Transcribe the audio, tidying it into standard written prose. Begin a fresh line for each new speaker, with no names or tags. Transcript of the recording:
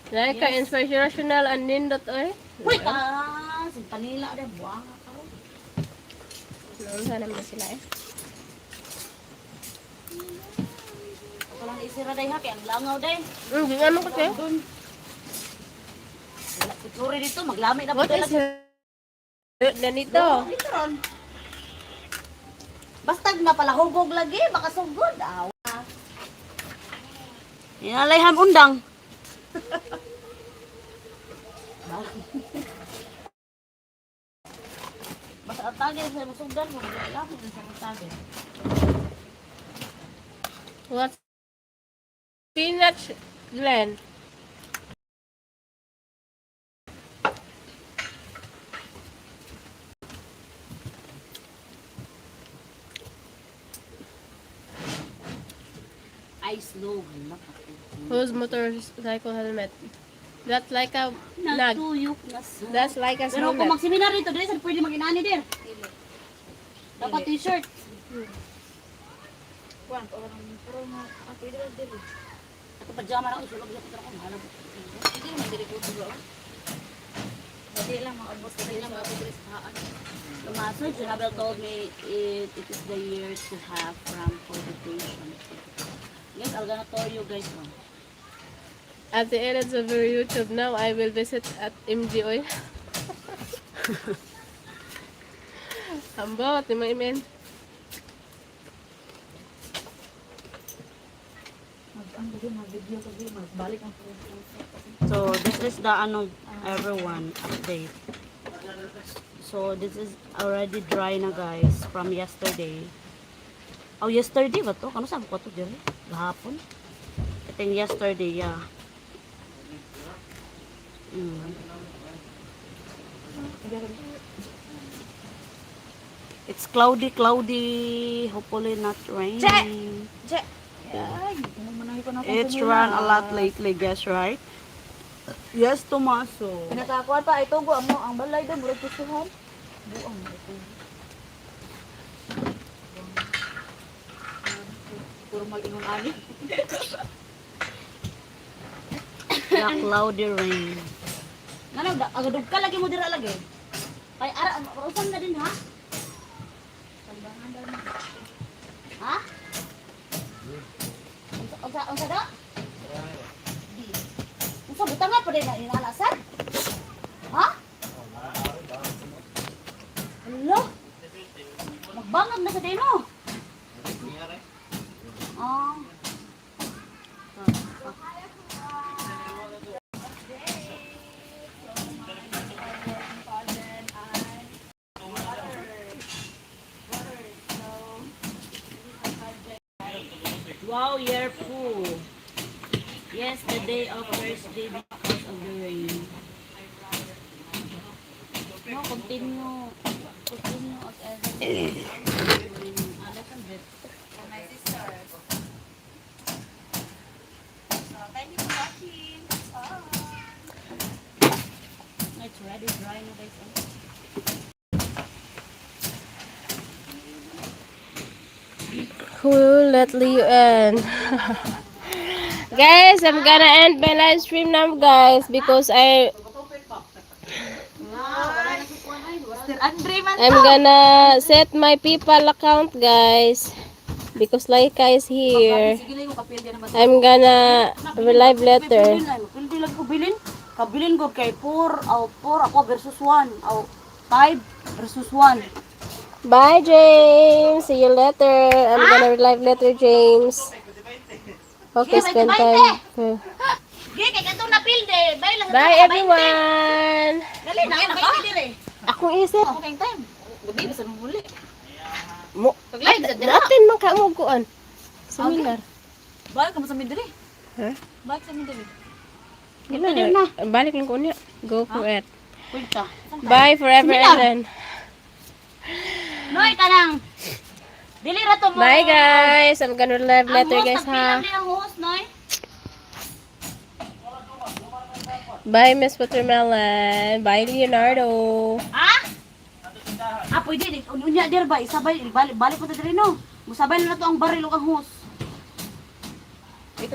Laika,
Yes.
inspirational and nindot, oy.
Uy, simpanila rin. Buwang ka rin.
Naunsa naman sila eh.
Ako lang isira day ha, kaya ang langaw day.
Hindi naman kasi.
Doon. Wala si Flori dito, maglamit na po
What is ganito?
Dito ron. Basta na pala hugog lagi, baka sugod. Awa. Inalayham undang. Basta atagin sa masugdan mo, lapit sa atagin.
What? Spinach blend.
Ice low, halak ako.
Whose motorcycle helmet? That's like a nag.
Natuyok na sa...
That's like a
Pero kung
helmet.
magseminar dito, dili sa pwede mag-inani dir. Dapat t-shirt. Kuan, pero pwede lang dili. Ako pajama na ako, isulog sa pagkakon. Halap. Hindi naman dili ko siguro. Hindi lang maubos na lang maubos sa haan. Lumasod, Junabel told me it is the year to have from cultivation. Yes, I'm gonna tell you guys.
At the end of our YouTube now, I will visit at MGOy. Ambot, di mo imen.
So this is the everyone update. So this is already dry na guys from yesterday. Oh, yesterday ba to? Kano saan ko to dyan? Gahapon? I think yesterday, yeah. It's cloudy, cloudy. Hopefully not rain. It's run a lot lately, guess, right? Yes, Tomaso.
Pinatakuan pa ito go amo ang balay do murag tusuhan. Buang ito. Puro mag-ingon ani.
The cloudy rain.
Ngano agadug ka lagi mo dira lagi. Kay ara usan na din ha. Sambangan daw mo. Ha? Unsa da? Di. Unsa butangan pa din na inalasan? Ha? Hello? Magbangag na sa dino. Ah.
Wow, year full. Yes, the day of Thursday because of the rain. No, continue. Continue as ever.
My sister. So, thank you for watching.
It's ready dry na guys.
Who let you end? Guys, I'm gonna end my live stream now, guys, because I'm gonna set my PayPal account, guys, because Laika is here. I'm gonna live later.
Hindi lang ko bilin. Kabilin ko kay 4 ako versus 1. 5 versus 1.
Bye, James. See you later. I'm gonna live later, James. Okay, spend time. Okay.
Gay kay katong napilde.
Bye, everyone.
Dali na ka dire.
Akong isip.
Ako kay time. Gabi basta mo muli.
Mo.
Paglay sa dira.
Natin man ka mo kuan. Seminar.
Balik ka mo sa midiri.
Ha?
Balik sa midiri.
Balik lang ko niya. Go for it.
Punta.
Bye forever and then.
Noy kanang. Dili ra to mo.
Bye guys. I'm gonna live later guys ha.
Ang host noy.
Bye Miss Watermelon. Bye Leonardo.
Ha? Pwede. Unya dir ba? Isabay. Balik po ta diri no. Musabay na to ang baril ug ang host.